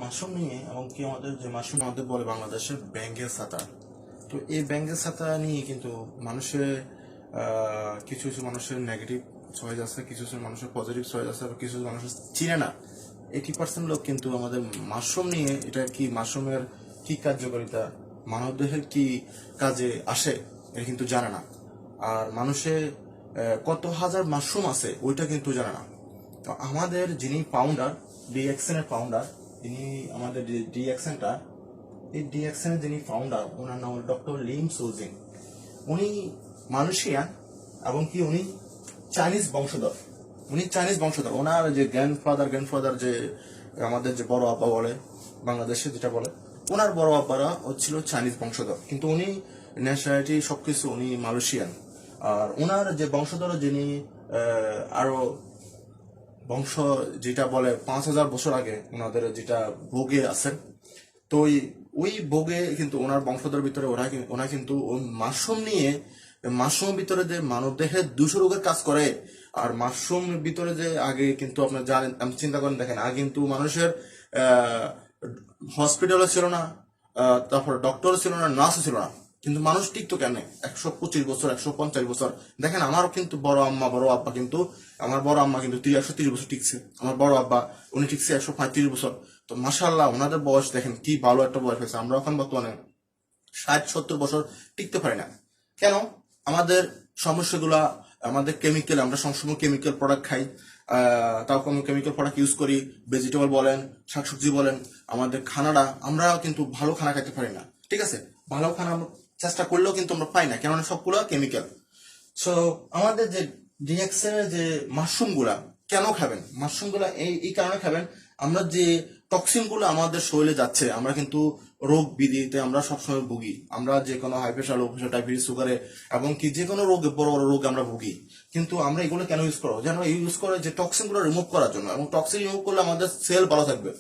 Mushroom নিয়ে এমনকি আমাদের যে মাশরুম আমাদের বলে বাংলাদেশের ব্যাঙ্গের ছাতা। তো এই ব্যাঙ্গের ছাতা নিয়ে কিন্তু মানুষের কিছু কিছু মানুষের নেগেটিভ চয়েস আছে, কিছু কিছু মানুষের পজিটিভ চয়েস আছে, আবার কিছু কিছু মানুষের চিনে না। 80% লোক কিন্তু আমাদের মাশরুম নিয়ে, এটা কি মাশরুমের কি কার্যকারিতা, মানবদেহের কি কাজে আসে, এটা কিন্তু জানে না। আর মানুষের কত হাজার মাশরুম আছে ওইটা কিন্তু জানে না। তো আমাদের যিনি ফাউন্ডার, ডিএক্সএন এর ফাউন্ডার, তিনি আমাদের ডিএক্সএনটা, এই ডিএক্সএন এর যিনি ফাউন্ডার, ওনার নাম ডক্টর লিম সোজিং। উনি মালয়েশিয়ান এবং কি উনি চাইনিজ বংশধর। ওনার যে গ্র্যান্ডফাদার যে আমাদের যে বড় আব্বা বলে, বাংলাদেশে যেটা বলে, ওনার বড় আব্বারা হচ্ছিল চাইনিজ বংশধর, কিন্তু উনি ন্যাশনালিটি সবকিছু উনি মালয়েশিয়ান। আর ওনার যে বংশধর যিনি আরো বংশ যেটা বলে 5,000 বছর আগে ওনাদের যেটা ভোগে আছেন, তো ওই ভোগে কিন্তু ওনার বংশধর ভিতরে ওরা কিন্তু মাশরুম নিয়ে, মাশরুম ভিতরে যে মানব দেহে 200 রোগের কাজ করে। আর মাশরুম ভিতরে যে আগে কিন্তু আপনার জানেন, আমি চিন্তা করেন দেখেন, আগে কিন্তু মানুষের হসপিটালও ছিল না, তারপর ডক্টরও ছিল না, নার্সও ছিল না, কিন্তু মানুষ টিকতো কেন 125 বছর, 150 বছর। দেখেন আমারও কিন্তু বড় আব্বা কিন্তু, আমার বড় আম্মা কিন্তু 130 বছর টিকছে, আমার বড় আব্বা উনি টিকছে 135 বছর। তো মাশাআল্লাহ ওনাদের বয়স দেখেন কি ভালো একটা বয়স হয়েছে। আমরা এখন বর্তমানে 60-70 বছর টিকতে পারি না। কেন? আমাদের সমস্যাগুলা, আমাদের কেমিক্যাল, আমরা সবসময় কেমিক্যাল প্রোডাক্ট খাই, তাও কোনো কেমিক্যাল প্রোডাক্ট ইউজ করি। ভেজিটেবল বলেন, শাকসবজি বলেন, আমাদের খানাটা আমরা কিন্তু ভালো খানা খাইতে পারি না। ঠিক আছে, ভালো খানা চেষ্টা করলেও কিন্তু আমরা পাই না, কেননা সবগুলো কেমিক্যাল। সো আমাদের যে ডিএক্সএন এর যে মাশরুম গুলা কেন খাবেন, মাশরুম গুলা এই কারণে খাবেন, আমরা যে টক্সিন গুলো আমাদের শরীরে যাচ্ছে, আমরা কিন্তু রোগ বিধিতে আমরা সবসময় ভুগি। আমরা যে কোনো high pressure, low pressure, diabetes, সুগারে এবং কি যে কোনো রোগে, বড় বড় রোগ আমরা ভুগি। কিন্তু আমরা এগুলো কেন ইউজ করবো? যেন ইউজ করে যে টক্সিন গুলো রিমুভ করার জন্য, এবং টক্সিন রিমুভ করলে আমাদের সেল ভালো থাকবে।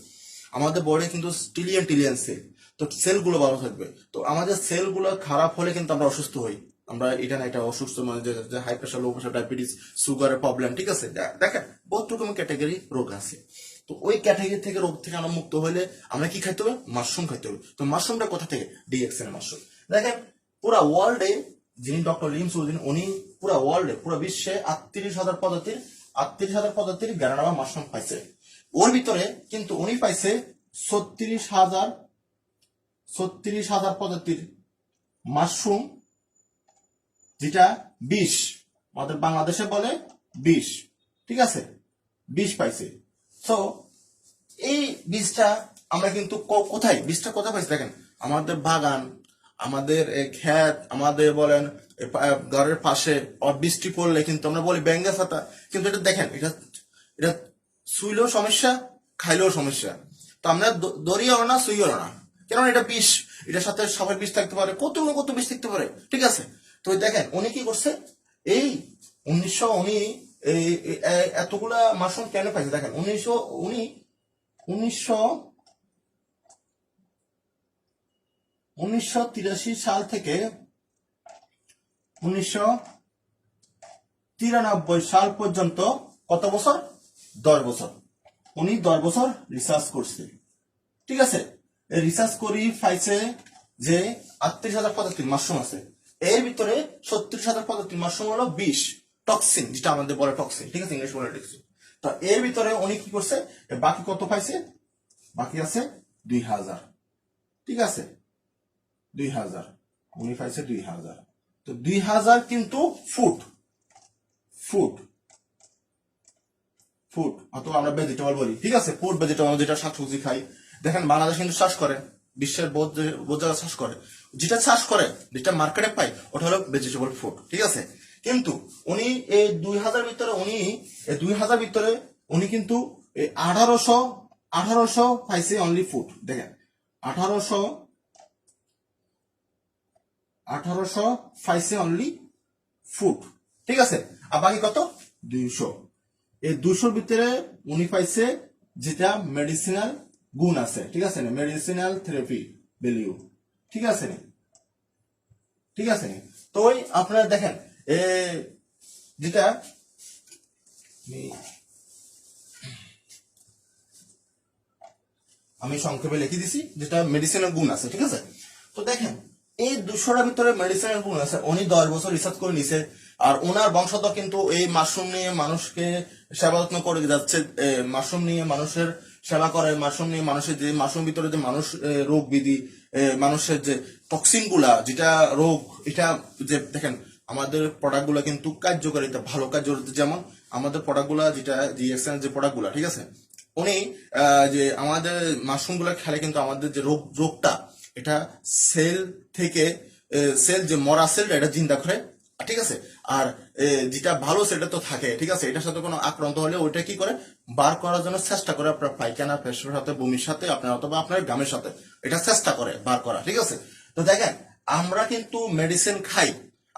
আমাদের বডি কিন্তু টিলিয়ন সেল, তো সেল গুলো ভালো থাকবে। তো আমাদের সেল গুলো খারাপ হলে কিন্তু আমরা অসুস্থ হই। আমরা এটা না এটা অসুস্থ, মানে যে high pressure, low pressure, diabetes, সুগারের প্রবলেম, ঠিক আছে, দেখেন বহুত রকমের ক্যাটাগরি রোগ আছে। তো ওই ক্যাটাগরি থেকে, রোগ থেকে আমরা মুক্ত হলে আমরা কি খাইতে হবে? মাশরুম খাইতে হবে। তো মাশরুমটা কোথা থেকে? DXN mushroom. দেখেন পুরা ওয়ার্ল্ডে যিনি ডক্টর লিম সুদিন, উনি পুরা ওয়ার্ল্ডে, পুরা বিশ্বে 38,000 প্রজাতির গ্যারানামা মাশরুম পাইছে। ওর ভিতরে কিন্তু উনি পাইছে 36,000 প্রজাতির মাশরুম, যেটা 20, আমাদের বাংলাদেশে বলে 20, ঠিক আছে, 20 পাইছে। তো এই বীজটা আমরা কিন্তু কোথায়, বীজটা কোথায় পাইছি দেখেন, আমাদের বাগান, আমাদের ক্ষেত, আমাদের বলেন ঘরের পাশে, বৃষ্টি পড়লে কিন্তু আমরা বলি ব্যাঙ্গা ছাতা, কিন্তু এটা দেখেন, এটা শুইলেও সমস্যা, খাইলেও সমস্যা। তো আমরা দড়িও না, শুইও না, কেন? এটা বিষ, এটার সাথে সবাই বিষ থাকতে পারে, কত না কত বিষ থাকতে পারে, ঠিক আছে। তো দেখেন উনি কি করছে, এই 1900 উনি এতগুলা মাশরুম কেন পাইছে দেখেন, উনি 1983 সাল থেকে 1993 সাল পর্যন্ত কত বছর? 10 বছর। উনি 10 বছর রিসার্চ করছে, ঠিক আছে। রিসার্চ করি পাইছে যে 38,000 প্রজাতির মাশরুম আছে, এর ভিতরে 36,000 প্রজাতির মাশরুম হলো বিষ, টক্সিন, যেটা আমাদের বলে টক্সিন, ঠিক আছে, ইংলিশ বলে টক্সিন। তো এর ভিতরে উনি কি করছে, বাকি কত পাইছে? বাকি আছে 2,000, ঠিক আছে, 2,000, উনি পাইছে 2,000। তো 2,000 কিন্তু ফুড ফুড ফুড অথবা আমরা ভেজিটেবল বলি, ঠিক আছে, ফুড ভেজিটেবল, যেটা শাকসবজি খাই। দেখেন বাংলাদেশ কিন্তু চাষ করে, বিশ্বের বহু জায়গায় চাষ করে, যেটা চাষ করে, যেটা মার্কেটে পাই, ওটা হলো ভেজিটেবল ফুড, ঠিক আছে। কিন্তু উনি এই 2,000 ভিতরে, উনি কিন্তু 1800 পাইছে অনলি ফুড। দেখেন 1800 পাইছে অনলি ফুড, ঠিক আছে। আর বাকি কত? 200। এই 200 ভিতরে উনি পাইছে যেটা মেডিসিনাল গুণ আছে, ঠিক আছে, মেডিসিনাল থেরাপি ভ্যালিউ, ঠিক আছে, ঠিক আছে। তো ওই আপনারা দেখেন যেটা আমি সংক্ষেপে লিখে দিছি, যেটা মেডিসিনের গুণ আছে, ঠিক আছে। তো দেখেন এই 200টার ভিতরে মেডিসিনের গুণ আছে, উনি 10 বছর রিসার্চ করে নিছে। আর ওনার বংশধর কিন্তু এই মাশরুম নিয়ে মানুষকে সেবা যত্ন করে যাচ্ছে, মাশরুম নিয়ে মানুষের সেবা করে, মাশরুম নিয়ে মানুষের যে মাশরুম ভিতরে যে মানুষ রোগ বিধি, মানুষের যে টক্সিন গুলা, যেটা রোগ, এটা যে দেখেন আমাদের প্রোডাক্ট গুলা কিন্তু কার্যকারিতা ভালো কার্যকারিতা, যেমন আমাদের প্রোডাক্ট গুলা যেটা জিএক্সএন যে প্রোডাক্ট গুলা, ঠিক আছে, উনি যে আমাদের মাশরুম গুলা খেলে কিন্তু আমাদের যে রোগটা এটা সেল থেকে, সেল যে মরা সেলটা এটা জিন্দা করে, ঠিক আছে। আর যেটা ভালো সেটা তো থাকে, ঠিক আছে, এটার সাথে কোনো আক্রান্ত হলে ওইটা কি করে বার করার জন্য চেষ্টা করে, আপনার পায়খানা পেশার সাথে, বমির সাথে, আপনার অথবা আপনার গামের সাথে এটা চেষ্টা করে বার করা, ঠিক আছে। তো দেখেন আমরা কিন্তু মেডিসিন খাই,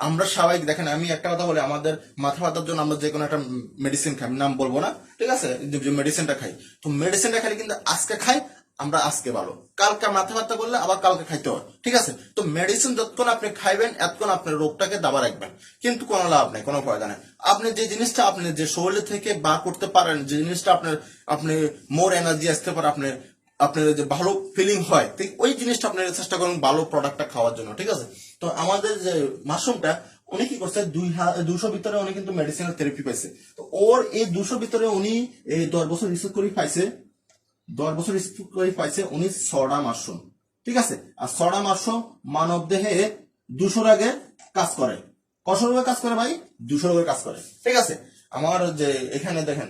আমরা স্বাভাবিক, দেখেন আমি একটা কথা বলি, আমাদের মাথা ব্যথার জন্য আমরা যে কোনো একটা মেডিসিন খাই, আমি নাম বলবো না, ঠিক আছে, যে মেডিসিনটা খাই, তো মেডিসিনটা খাই কিন্তু আজকে খাই আমরা আজকে ভালো, কালকে মাথা ব্যথা করলে আবার কালকে খাইতে হয়, ঠিক আছে। তো মেডিসিন যতক্ষণ আপনি খাইবেন এতক্ষণ আপনার রোগটাকে দাবা রাখবেন, কিন্তু কোনো লাভ নেই, কোনো ফায়দা নেই। আপনি যে জিনিসটা আপনি যে শরীর থেকে বার করতে পারেন, যে জিনিসটা আপনার আপনি মোর এনার্জি আসতে পারে, আপনি আপনার যে ভালো ফিলিং হয়, ঠিক ওই জিনিসটা আপনি চেষ্টা করুন ভালো প্রোডাক্টটা খাওয়ার জন্য, ঠিক আছে। তো আমাদের যে মাশরুমটা উনি কি করছে, 200 ভিতরে উনি কিন্তু মেডিসিনাল থেরাপি পাইছে। তো ওর এই 200 ভিতরে উনি এই 10 বছর রিসার্চ করে পাইছে, 10 বছর রিসার্চ করে পাইছে উনি 6টা মাশরুম, ঠিক আছে। আর 6টা মাশরুম মানব দেহে 200 রোগের কাজ করে। কত রোগের কাজ করে ভাই? 200 রোগের কাজ করে, ঠিক আছে। আমার যে এখানে দেখেন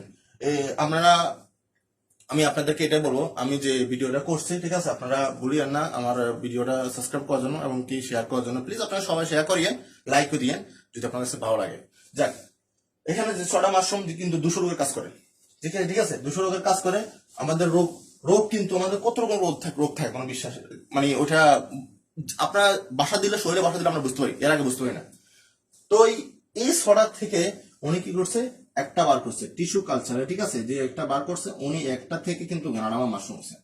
আপনারা, আমি আপনাদেরকে এটাই বলবো, আমি যে ভিডিওটা করছি, ঠিক আছে, আপনারা ভুলিয়েন না আমার ভিডিওটা সাবস্ক্রাইব করার জন্য এবং কি শেয়ার করার জন্য, প্লিজ আপনারা সবাই শেয়ার করিয়েন, লাইক দিয়েন যদি আপনার কাছে ভালো লাগে। যাক, এখানে যে 6টা মাশরুম কিন্তু 200 রোগের কাজ করে, ঠিক আছে, 200 রোগের কাজ করে। আমাদের রোগ রোগ কিন্তু আমাদের কত রকম রোগ থাকে কোনো বিশ্বাস, মানে ওটা আপনার বাসা দিলে, শরীরে বাসা দিলে আমরা বুঝতে পারি, এর আগে বুঝতে পারি না। তো এই 6টা থেকে উনি কি করছে, একটা বার করছে টিস্যু কালচারে, ঠিক আছে, যে একটা বার করছে উনি, একটা থেকে কিন্তু গ্যানাডামা মাশরুম হচ্ছে,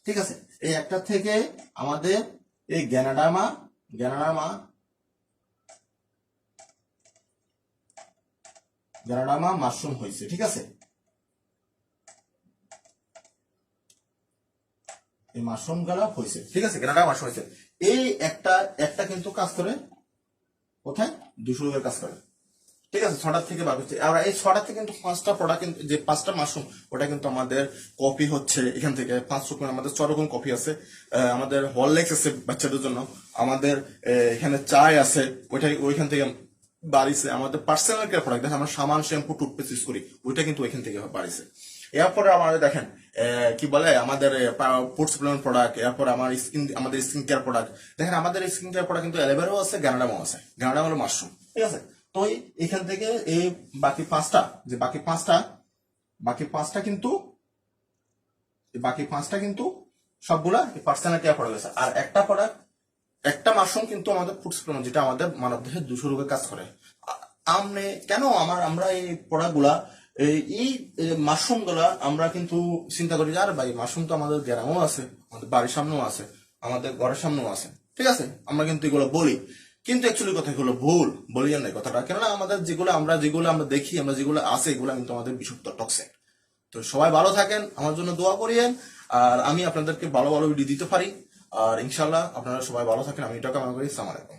ঠিক আছে। এই একটা থেকে আমাদের এই গ্যানাডামা গ্যানাডামা গ্যানাডামা মাশরুম হয়েছে, ঠিক আছে। এই মাশরুম গুলা হয়েছে, ঠিক আছে, গ্যানাডামা মাশরুম হয়েছে। এই একটা একটা কিন্তু কাজ করে কোথায়, 200 রোগের কাজ করে, ঠিক আছে, 6টা থেকে বার হচ্ছে। আর এই 6টা থেকে কিন্তু 5টা প্রোডাক্ট, যে 5টা মাশরুম, ওটা কিন্তু আমাদের কপি হচ্ছে এখান থেকে 5 রকম, আমাদের 6 রকম কপি আছে, আমাদের হরলিক্স আছে বাচ্চাদের জন্য, আমাদের এখানে চায় আছে, ওইখান থেকে বাড়িছে। আমাদের পার্সোনাল কেয়ার প্রোডাক্ট, দেখেন আমরা সাবান, শ্যাম্পু, টুথপেস্ট ইউজ করি, ওইটা কিন্তু ওইখান থেকে বাড়িছে। এরপরে আমাদের দেখেন কি বলে, আমাদের ফুড সাপ্লিমেন্ট প্রোডাক্ট, এরপর আমাদের স্কিন কেয়ার প্রোডাক্ট, দেখেন আমাদের স্কিন কেয়ার প্রোডাক্ট কিন্তু অ্যালোভেরাও আছে, গ্যানাডামও আছে, গ্যানাডাম হলো মাশরুম, ঠিক আছে। তো এখান থেকে এই বাকি পাঁচটা, যে বাকি পাঁচটা কিন্তু সবগুলা পার্সোনাল কেয়ার প্রোডাক্ট আছে। আর একটা প্রোডাক্ট, একটা মাশরুম কিন্তু আমাদের ফুড সাপ্লিমেন্ট, যেটা আমাদের মানব দেহে 200 রোগের কাজ করে। আমনে কেন আমরা এই প্রোডাক্ট গুলা, এই মাশরুম গুলা আমরা কিন্তু চিন্তা করি যে আরে ভাই, মাশরুম তো আমাদের গ্রামেও আছে, আমাদের বাড়ির সামনেও আছে, আমাদের ঘরের সামনেও আছে, ঠিক আছে, আমরা কিন্তু এগুলো বলি, কিন্তু অ্যাকচুয়ালি কথা হলো ভুল, বলিয়েন না কথাটা, কেননা আমাদের যেগুলো আমরা দেখি, আমরা যেগুলো আছে, এগুলো কিন্তু আমাদের বিষাক্ত টক্সিক। তো সবাই ভালো থাকেন, আমার জন্য দোয়া করিয়েন, আর আমি আপনাদেরকে ভালো ভালো ভিডিও দিতে পারি, আর ইনশাল্লাহ আপনারা সবাই ভালো থাকেন, আমি এটা কামনা করি। আসসালামু আলাইকুম।